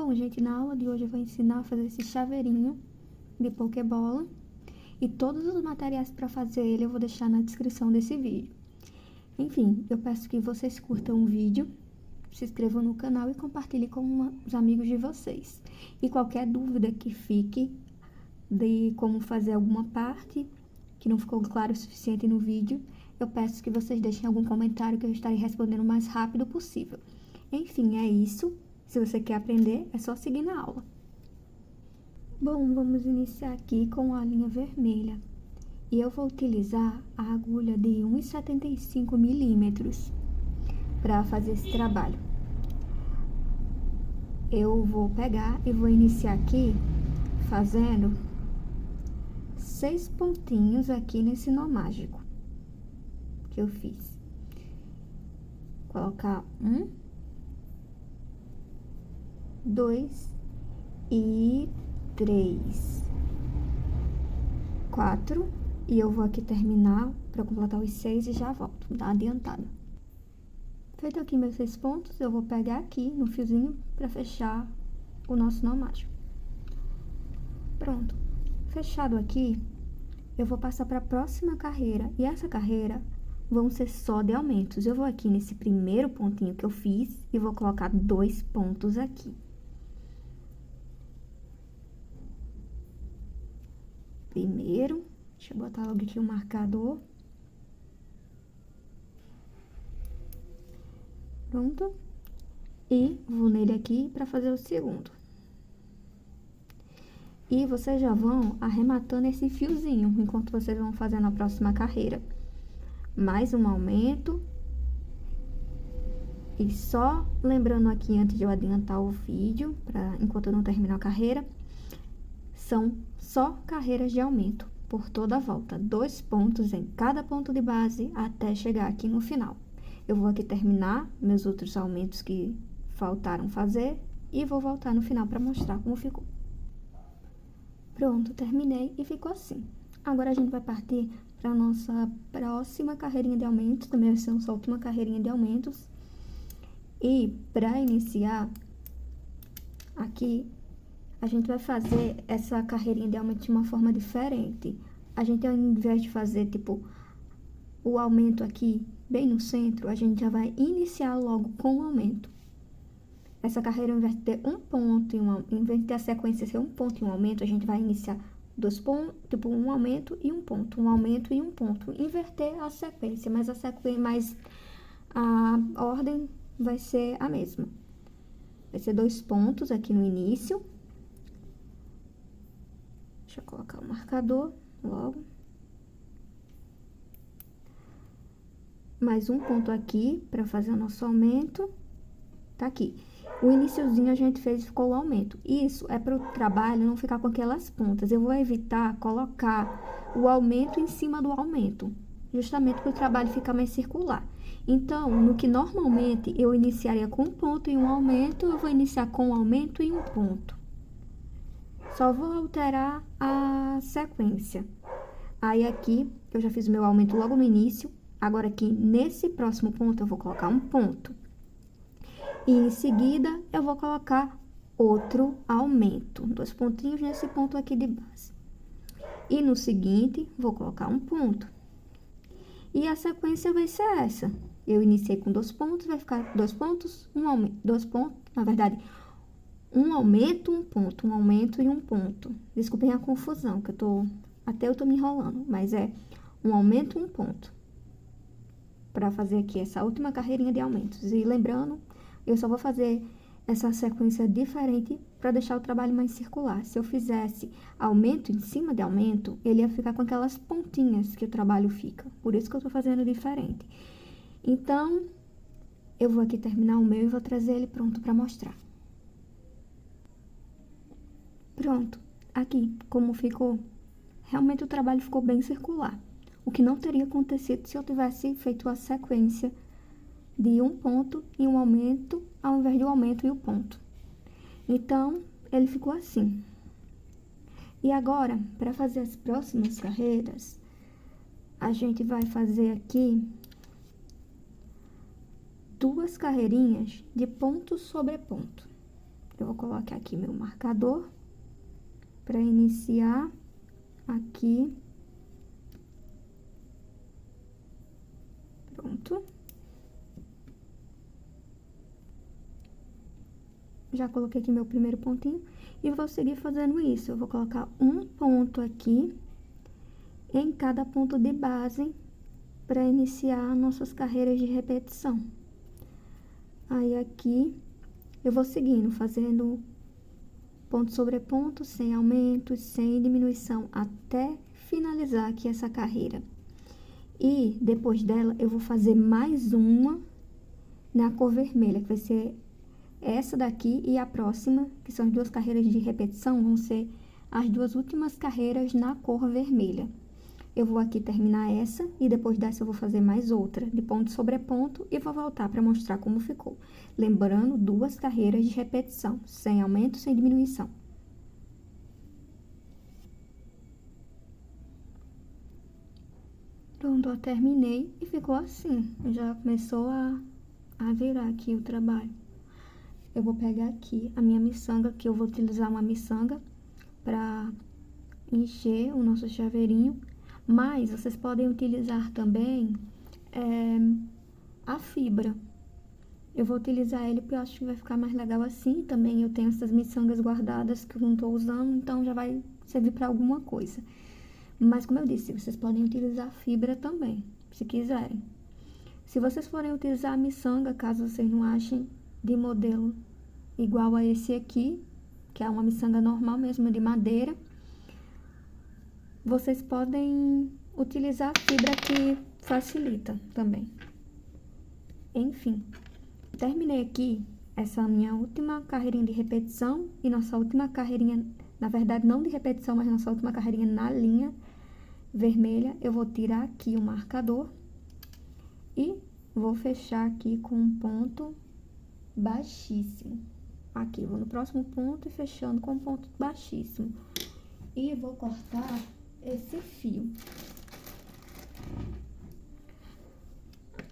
Bom, gente, na aula de hoje eu vou ensinar a fazer esse chaveirinho de pokebola. E todos os materiais para fazer ele eu vou deixar na descrição desse vídeo. Enfim, eu peço que vocês curtam o vídeo, se inscrevam no canal e compartilhem com os amigos de vocês. E qualquer dúvida que fique de como fazer alguma parte que não ficou claro o suficiente no vídeo, eu peço que vocês deixem algum comentário que eu estarei respondendo o mais rápido possível. Enfim, é isso. Se você quer aprender, é só seguir na aula. Bom, vamos iniciar aqui com a linha vermelha. E eu vou utilizar a agulha de 1,75 milímetros para fazer esse trabalho. Eu vou pegar e vou iniciar aqui fazendo 6 pontinhos aqui nesse nó mágico que eu fiz. Colocar 1, 2 e 3, 4, e eu vou aqui terminar para completar os 6 e já volto, dá uma adiantada. Feito aqui meus 6 pontos, eu vou pegar aqui no fiozinho para fechar o nosso nó mágico. Pronto. Fechado aqui, eu vou passar para a próxima carreira, e essa carreira vão ser só de aumentos. Eu vou aqui nesse primeiro pontinho que eu fiz e vou colocar 2 pontos aqui. Primeiro, deixa eu botar logo aqui o marcador. Pronto. E vou nele aqui para fazer o segundo. E vocês já vão arrematando esse fiozinho, enquanto vocês vão fazendo a próxima carreira. Mais um aumento. E só lembrando aqui, antes de eu adiantar o vídeo, enquanto eu não terminar a carreira, são só carreiras de aumento por toda a volta. 2 pontos em cada ponto de base até chegar aqui no final. Eu vou aqui terminar meus outros aumentos que faltaram fazer e vou voltar no final para mostrar como ficou. Pronto, terminei e ficou assim. Agora a gente vai partir para a nossa próxima carreirinha de aumentos, também vai ser a nossa última carreirinha de aumentos. E para iniciar, aqui a gente vai fazer essa carreirinha de aumento de uma forma diferente. A gente, ao invés de fazer, tipo, o aumento aqui bem no centro, a gente já vai iniciar logo com o aumento. Essa carreira, ao invés de ter um ponto, em vez de ter a sequência ser um ponto e um aumento, a gente vai iniciar 2 pontos, tipo, um aumento e um ponto, um aumento e um ponto. Inverter a sequência, mas a ordem vai ser a mesma. Vai ser 2 pontos aqui no início. Deixa eu colocar o marcador logo. Mais um ponto aqui para fazer o nosso aumento. Tá aqui. O iniciozinho a gente fez e ficou o aumento. Isso é para o trabalho não ficar com aquelas pontas. Eu vou evitar colocar o aumento em cima do aumento, justamente para o trabalho ficar mais circular. Então, no que normalmente eu iniciaria com um ponto e um aumento, eu vou iniciar com um aumento e um ponto. Só vou alterar a sequência. Aí aqui, eu já fiz o meu aumento logo no início. Agora aqui, nesse próximo ponto, eu vou colocar um ponto. E em seguida, eu vou colocar outro aumento. 2 pontinhos nesse ponto aqui de base. E no seguinte, vou colocar um ponto. E a sequência vai ser essa. Eu iniciei com 2 pontos, vai ficar 2 pontos, um aumento. 2 pontos, na verdade, um aumento, um ponto, um aumento e um ponto. Desculpem a confusão, que até eu tô me enrolando, mas é um aumento, um ponto. Para fazer aqui essa última carreirinha de aumentos. E lembrando, eu só vou fazer essa sequência diferente para deixar o trabalho mais circular. Se eu fizesse aumento em cima de aumento, ele ia ficar com aquelas pontinhas que o trabalho fica. Por isso que eu tô fazendo diferente. Então, eu vou aqui terminar o meu e vou trazer ele pronto para mostrar. Pronto, aqui, como ficou, realmente o trabalho ficou bem circular. O que não teria acontecido se eu tivesse feito a sequência de um ponto e um aumento, ao invés de um aumento e o ponto. Então, ele ficou assim. E agora, para fazer as próximas carreiras, a gente vai fazer aqui 2 carreirinhas de ponto sobre ponto. Eu vou colocar aqui meu marcador para iniciar aqui. Pronto. Já coloquei aqui meu primeiro pontinho e vou seguir fazendo isso. Eu vou colocar um ponto aqui em cada ponto de base para iniciar nossas carreiras de repetição. Aí aqui eu vou seguindo, fazendo ponto sobre ponto, sem aumento, sem diminuição, até finalizar aqui essa carreira. E depois dela eu vou fazer mais uma na cor vermelha, que vai ser essa daqui e a próxima, que são as duas carreiras de repetição, vão ser as duas últimas carreiras na cor vermelha. Eu vou aqui terminar essa e depois dessa eu vou fazer mais outra de ponto sobre ponto e vou voltar para mostrar como ficou. Lembrando, duas carreiras de repetição, sem aumento, sem diminuição. Pronto, eu terminei e ficou assim. Já começou a virar aqui o trabalho. Eu vou pegar aqui a minha miçanga, que eu vou utilizar uma miçanga para encher o nosso chaveirinho. Mas vocês podem utilizar também a fibra. Eu vou utilizar ele porque eu acho que vai ficar mais legal assim. Também eu tenho essas miçangas guardadas que eu não tô usando, então já vai servir para alguma coisa. Mas como eu disse, vocês podem utilizar fibra também, se quiserem. Se vocês forem utilizar a miçanga, caso vocês não achem de modelo igual a esse aqui, que é uma miçanga normal mesmo, de madeira, vocês podem utilizar a fibra que facilita também. Enfim, terminei aqui essa minha última carreirinha de repetição e nossa última carreirinha, na verdade não de repetição, mas nossa última carreirinha na linha vermelha. Eu vou tirar aqui o marcador e vou fechar aqui com um ponto baixíssimo. Aqui, vou no próximo ponto e fechando com um ponto baixíssimo. E vou cortar esse fio.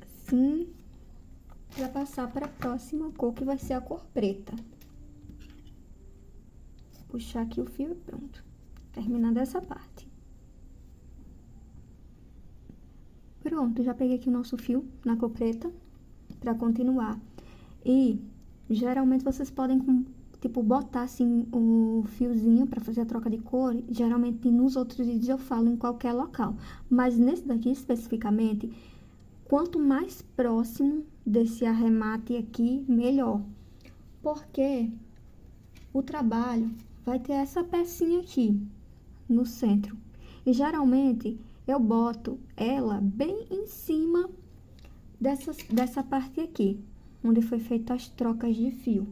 Assim, para passar para a próxima cor, que vai ser a cor preta. Puxar aqui o fio e pronto. Terminando essa parte. Pronto, já peguei aqui o nosso fio na cor preta para continuar. E geralmente vocês podem, tipo, botar assim o fiozinho para fazer a troca de cor. Geralmente nos outros vídeos eu falo em qualquer local, mas nesse daqui especificamente, quanto mais próximo desse arremate aqui, melhor. Porque o trabalho vai ter essa pecinha aqui no centro. E geralmente eu boto ela bem em cima dessa parte aqui, onde foi feita as trocas de fio,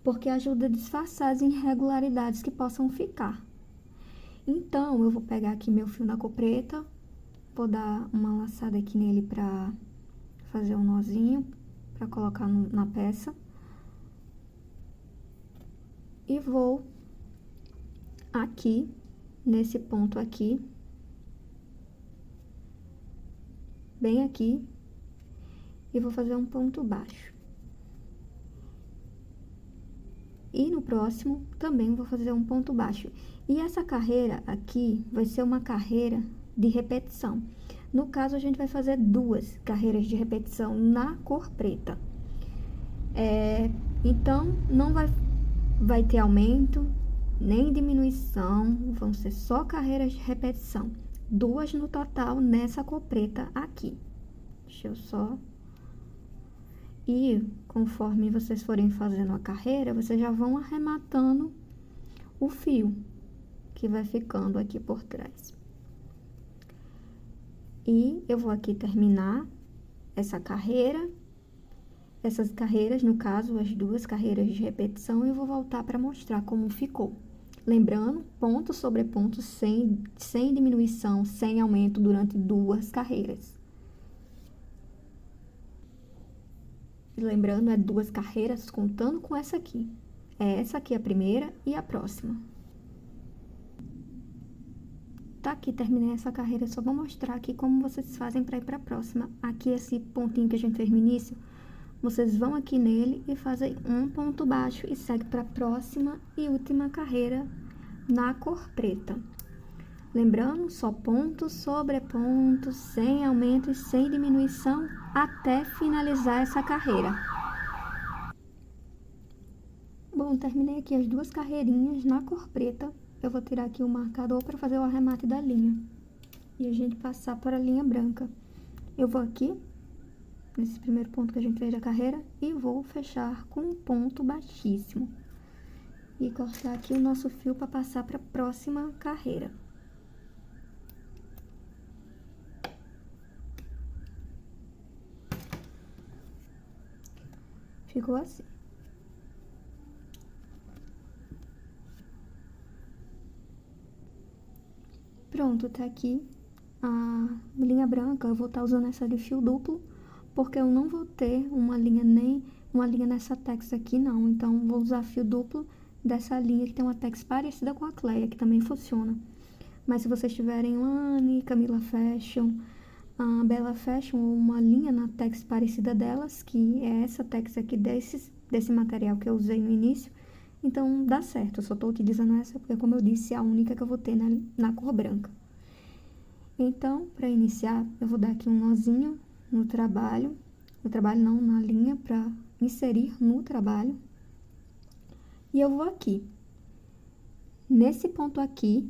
porque ajuda a disfarçar as irregularidades que possam ficar. Então, eu vou pegar aqui meu fio na cor preta, vou dar uma laçada aqui nele pra fazer um nozinho, pra colocar na peça. E vou aqui, nesse ponto aqui, bem aqui, e vou fazer um ponto baixo. E no próximo também vou fazer um ponto baixo. E essa carreira aqui vai ser uma carreira de repetição. No caso, a gente vai fazer duas carreiras de repetição na cor preta. Então, não vai ter aumento, nem diminuição, vão ser só carreiras de repetição. Duas no total nessa cor preta aqui. Deixa eu só... E conforme vocês forem fazendo a carreira, vocês já vão arrematando o fio que vai ficando aqui por trás. E eu vou aqui terminar essa carreira, essas carreiras, no caso, as duas carreiras de repetição, e eu vou voltar para mostrar como ficou. Lembrando, ponto sobre ponto, sem diminuição, sem aumento durante duas carreiras. Lembrando, é duas carreiras contando com essa aqui. É essa aqui a primeira e a próxima. Tá aqui, terminei essa carreira, só vou mostrar aqui como vocês fazem para ir para a próxima. Aqui, esse pontinho que a gente fez no início, vocês vão aqui nele e fazem um ponto baixo e segue para a próxima e última carreira na cor preta. Lembrando, só ponto sobre ponto, sem aumento e sem diminuição, até finalizar essa carreira. Bom, terminei aqui as duas carreirinhas na cor preta. Eu vou tirar aqui o marcador para fazer o arremate da linha. E a gente passar para a linha branca. Eu vou aqui, nesse primeiro ponto que a gente fez da carreira, e vou fechar com um ponto baixíssimo. E cortar aqui o nosso fio para passar para a próxima carreira. Ficou assim. Pronto, tá aqui a linha branca. Eu vou estar usando essa de fio duplo, porque eu não vou ter uma linha nessa tex aqui, não. Então, vou usar fio duplo dessa linha que tem uma tex parecida com a Cleia, que também funciona. Mas se vocês tiverem uma Anne, Camila Fashion, a Bella Fashion, ou uma linha na tex parecida delas, que é essa tex aqui desse material que eu usei no início, então dá certo. Eu só tô utilizando essa porque, como eu disse, é a única que eu vou ter na cor branca. Então, para iniciar, eu vou dar aqui um nozinho no trabalho não, na linha, para inserir no trabalho. E eu vou aqui, nesse ponto aqui,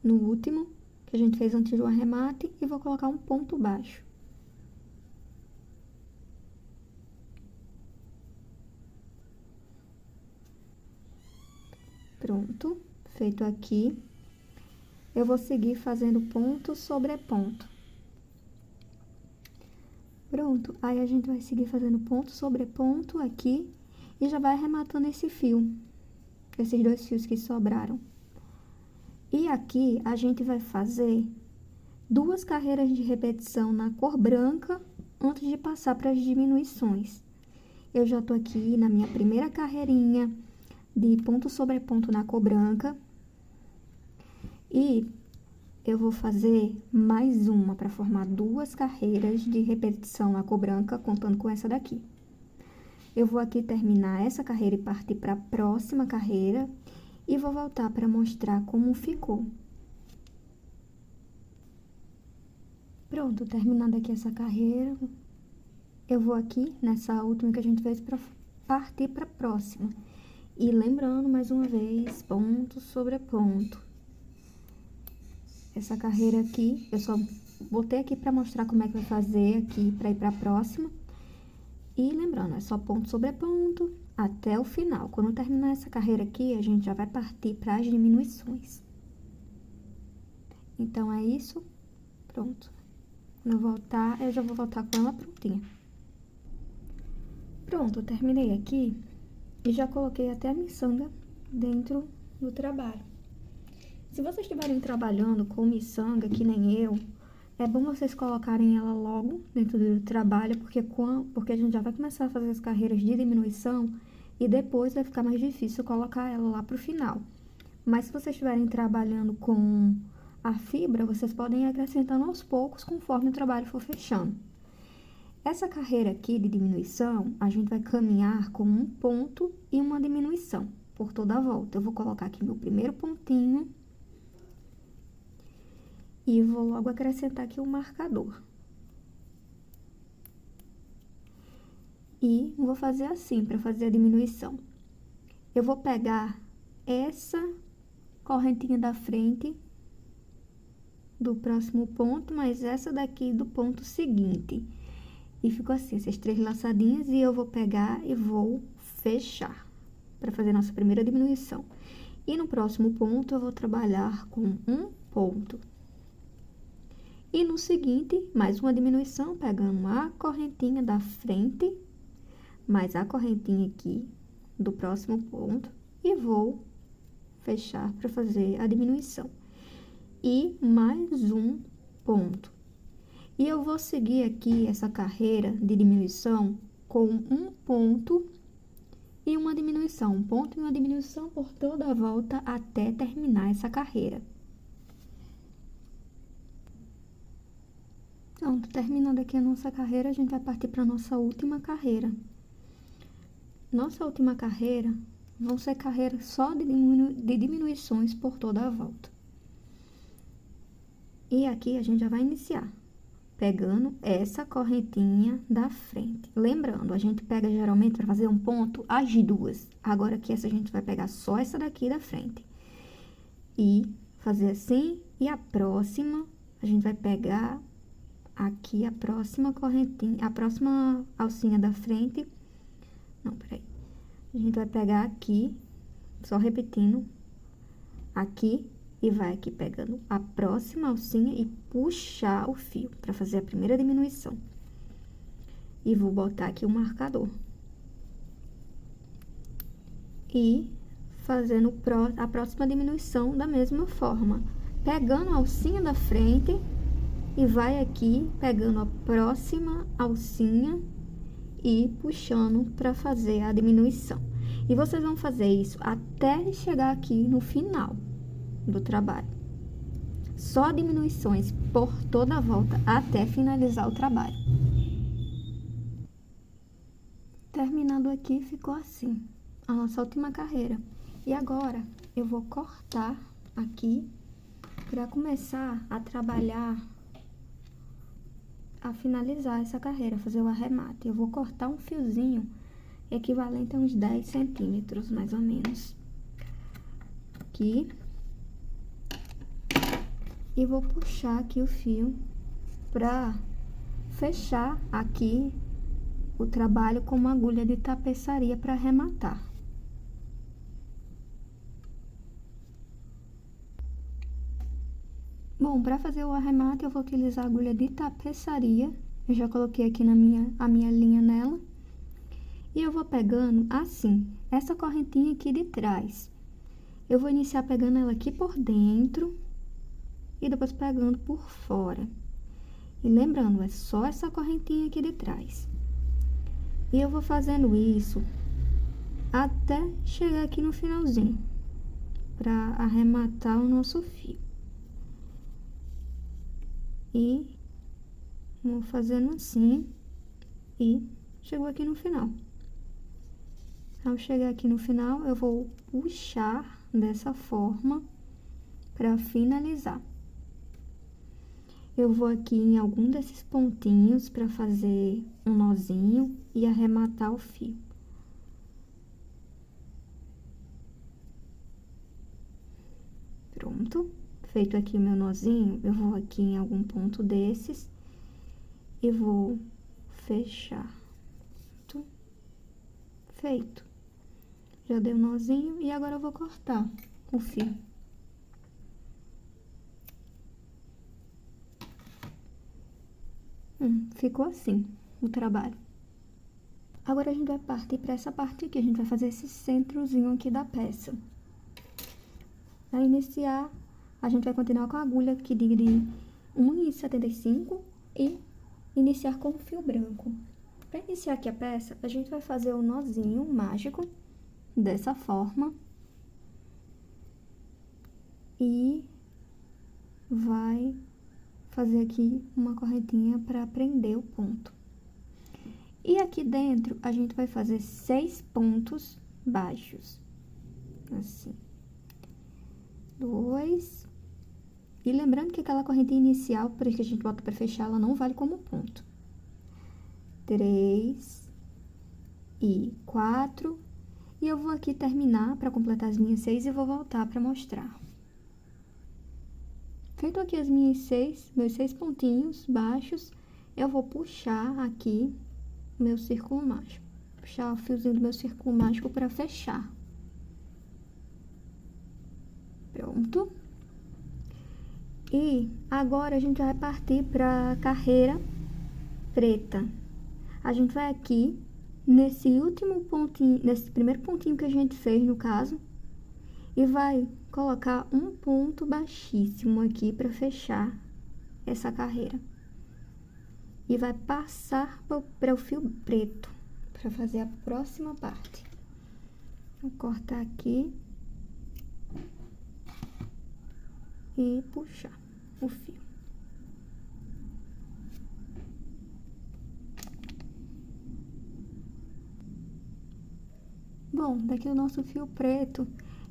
no último, que a gente fez antes do arremate, e vou colocar um ponto baixo. Pronto, feito aqui. Eu vou seguir fazendo ponto sobre ponto. Pronto, aí a gente vai seguir fazendo ponto sobre ponto aqui e já vai arrematando esse fio, esses dois fios que sobraram. E aqui a gente vai fazer 2 carreiras de repetição na cor branca antes de passar para as diminuições. Eu já tô aqui na minha primeira carreirinha de ponto sobre ponto na cor branca. E eu vou fazer mais uma para formar 2 carreiras de repetição na cor branca, contando com essa daqui. Eu vou aqui terminar essa carreira e partir para a próxima carreira. E vou voltar para mostrar como ficou. Pronto, terminando aqui essa carreira, eu vou aqui nessa última que a gente fez para partir para a próxima. E lembrando, mais uma vez, ponto sobre ponto. Essa carreira aqui, eu só botei aqui para mostrar como é que vai fazer aqui para ir para a próxima. E lembrando, é só ponto sobre ponto até o final. Quando terminar essa carreira aqui, a gente já vai partir para as diminuições. Então, é isso. Pronto. Quando eu voltar, eu já vou voltar com ela prontinha. Pronto, eu terminei aqui e já coloquei até a miçanga dentro do trabalho. Se vocês estiverem trabalhando com miçanga, que nem eu, é bom vocês colocarem ela logo dentro do trabalho, porque a gente já vai começar a fazer as carreiras de diminuição e depois vai ficar mais difícil colocar ela lá pro final. Mas se vocês estiverem trabalhando com a fibra, vocês podem ir acrescentando aos poucos conforme o trabalho for fechando. Essa carreira aqui de diminuição, a gente vai caminhar com um ponto e uma diminuição por toda a volta. Eu vou colocar aqui meu primeiro pontinho. E vou logo acrescentar aqui o marcador. E vou fazer assim, para fazer a diminuição. Eu vou pegar essa correntinha da frente do próximo ponto, mas essa daqui do ponto seguinte. E ficou assim, essas 3 laçadinhas, e eu vou pegar e vou fechar, para fazer nossa primeira diminuição. E no próximo ponto, eu vou trabalhar com um ponto. E no seguinte, mais uma diminuição, pegando a correntinha da frente, mais a correntinha aqui do próximo ponto, e vou fechar para fazer a diminuição. E mais um ponto. E eu vou seguir aqui essa carreira de diminuição com um ponto e uma diminuição. Um ponto e uma diminuição por toda a volta até terminar essa carreira. Pronto, terminando aqui a nossa carreira, a gente vai partir para a nossa última carreira. Nossa última carreira vão ser carreiras só de diminuições por toda a volta. E aqui a gente já vai iniciar pegando essa correntinha da frente. Lembrando, a gente pega geralmente para fazer um ponto as duas. Agora aqui essa a gente vai pegar só essa daqui da frente. E fazer assim, e a próxima a gente vai pegar aqui a próxima correntinha, a próxima alcinha da frente. Não, peraí. A gente vai pegar aqui, só repetindo, aqui, e vai aqui pegando a próxima alcinha e puxar o fio para fazer a primeira diminuição. E vou botar aqui o marcador. E fazendo a próxima diminuição da mesma forma. Pegando a alcinha da frente e vai aqui pegando a próxima alcinha e puxando para fazer a diminuição. E vocês vão fazer isso até chegar aqui no final do trabalho. Só diminuições por toda a volta até finalizar o trabalho. Terminando aqui, ficou assim a nossa última carreira. E agora eu vou cortar aqui para começar a trabalhar, a finalizar essa carreira, fazer o arremate. Eu vou cortar um fiozinho equivalente a uns 10 centímetros, mais ou menos. Aqui. E vou puxar aqui o fio para fechar aqui o trabalho com uma agulha de tapeçaria para arrematar. Bom, para fazer o arremate eu vou utilizar a agulha de tapeçaria. Eu já coloquei aqui a minha linha nela. E eu vou pegando assim, essa correntinha aqui de trás. Eu vou iniciar pegando ela aqui por dentro e depois pegando por fora. E lembrando, é só essa correntinha aqui de trás. E eu vou fazendo isso até chegar aqui no finalzinho, para arrematar o nosso fio. E vou fazendo assim e chegou aqui no final. Ao chegar aqui no final, eu vou puxar dessa forma para finalizar. Eu vou aqui em algum desses pontinhos para fazer um nozinho e arrematar o fio. Pronto. Feito aqui o meu nozinho, eu vou aqui em algum ponto desses e vou fechar. Feito. Já dei um nozinho e agora eu vou cortar o fio. Ficou assim o trabalho. Agora a gente vai partir para essa parte aqui, a gente vai fazer esse centrozinho aqui da peça. Para iniciar, a gente vai continuar com a agulha aqui de 1,75 e iniciar com o fio branco. Para iniciar aqui a peça, a gente vai fazer o nozinho mágico dessa forma e vai fazer aqui uma correntinha para prender o ponto. E aqui dentro a gente vai fazer 6 pontos baixos, assim, 2, e lembrando que aquela correntinha inicial, por isso que a gente bota para fechar, ela não vale como ponto. 3 e 4, e eu vou aqui terminar para completar as minhas 6 e vou voltar para mostrar. Feito aqui as meus 6 pontinhos baixos, eu vou puxar aqui o meu círculo mágico. Puxar o fiozinho do meu círculo mágico para fechar. Pronto. E agora a gente vai partir para a carreira preta. A gente vai aqui nesse último pontinho, nesse primeiro pontinho que a gente fez no caso, e vai colocar um ponto baixíssimo aqui para fechar essa carreira. E vai passar para o fio preto, para fazer a próxima parte. Vou cortar aqui e puxar o fio. Bom, daqui o nosso fio preto,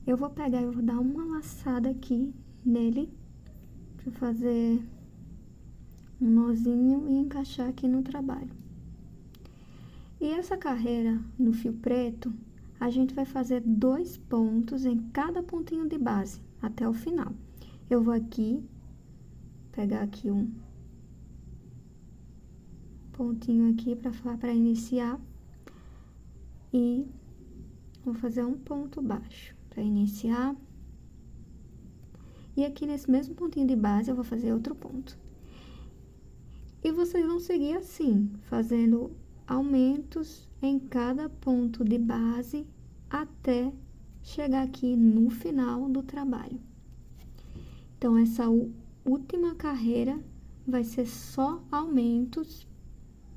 eu vou pegar e vou dar uma laçada aqui nele, para fazer um nozinho e encaixar aqui no trabalho. E essa carreira no fio preto, a gente vai fazer 2 pontos em cada pontinho de base, até o final. Eu vou aqui, pegar aqui um pontinho aqui para iniciar e vou fazer um ponto baixo para iniciar. E aqui nesse mesmo pontinho de base eu vou fazer outro ponto. E vocês vão seguir assim, fazendo aumentos em cada ponto de base até chegar aqui no final do trabalho. Então, essa última carreira vai ser só aumentos,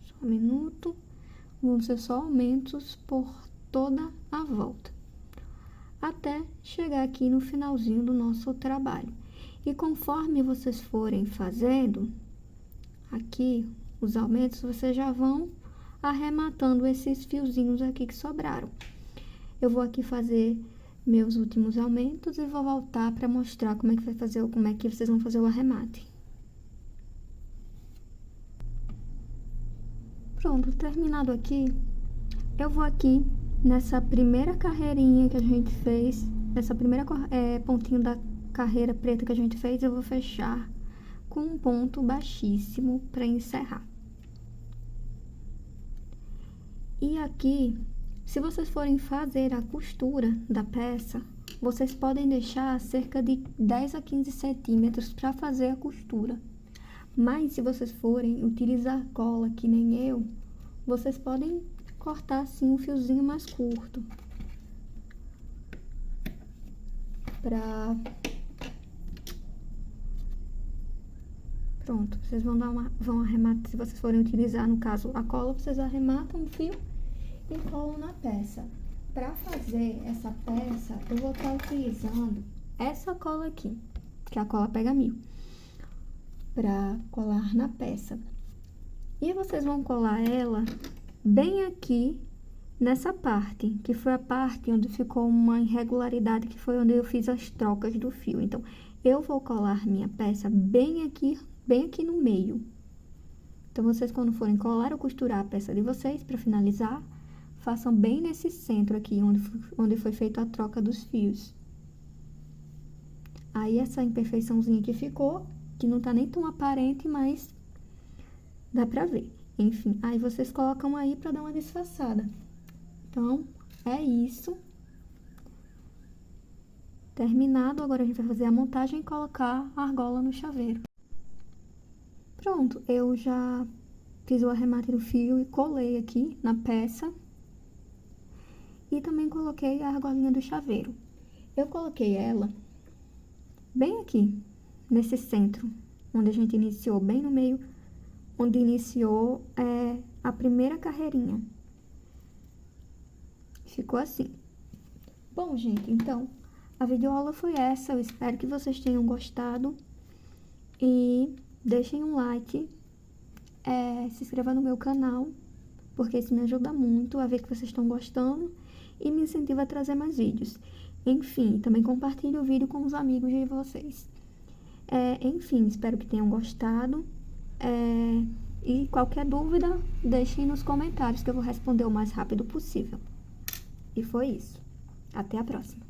só um minuto, vão ser só aumentos por toda a volta, até chegar aqui no finalzinho do nosso trabalho. E conforme vocês forem fazendo aqui os aumentos, vocês já vão arrematando esses fiozinhos aqui que sobraram. Eu vou aqui fazer meus últimos aumentos e vou voltar para mostrar como é que vai fazer, como é que vocês vão fazer o arremate. Pronto, terminado aqui, eu vou aqui nessa primeira carreirinha que a gente fez, nessa primeira pontinho da carreira preta que a gente fez, eu vou fechar com um ponto baixíssimo para encerrar. E aqui, se vocês forem fazer a costura da peça, vocês podem deixar cerca de 10 a 15 centímetros para fazer a costura. Mas se vocês forem utilizar cola, que nem eu, vocês podem cortar assim um fiozinho mais curto. Pronto, vocês vão arrematar, se vocês forem utilizar, no caso, a cola, vocês arrematam o fio e colam na peça. Para fazer essa peça, eu vou estar utilizando essa cola aqui, que é a cola Pega Mil, para colar na peça. E vocês vão colar ela bem aqui nessa parte, que foi a parte onde ficou uma irregularidade, que foi onde eu fiz as trocas do fio. Então, eu vou colar minha peça bem aqui no meio. Então, vocês quando forem colar ou costurar a peça de vocês, para finalizar, façam bem nesse centro aqui, onde foi feita a troca dos fios. Aí, essa imperfeiçãozinha que ficou, que não tá nem tão aparente, mas dá pra ver. Enfim, aí vocês colocam aí pra dar uma disfarçada. Então, é isso. Terminado, agora a gente vai fazer a montagem e colocar a argola no chaveiro. Pronto, eu já fiz o arremate do fio e colei aqui na peça. E também coloquei a argolinha do chaveiro. Eu coloquei ela bem aqui, nesse centro, onde a gente iniciou, bem no meio, onde iniciou a primeira carreirinha. Ficou assim. Bom, gente, então, a videoaula foi essa. Eu espero que vocês tenham gostado. E deixem um like, se inscreva no meu canal, porque isso me ajuda muito a ver que vocês estão gostando e me incentiva a trazer mais vídeos. Enfim, também compartilhe o vídeo com os amigos de vocês. Enfim, espero que tenham gostado. E qualquer dúvida, deixem nos comentários que eu vou responder o mais rápido possível. E foi isso. Até a próxima.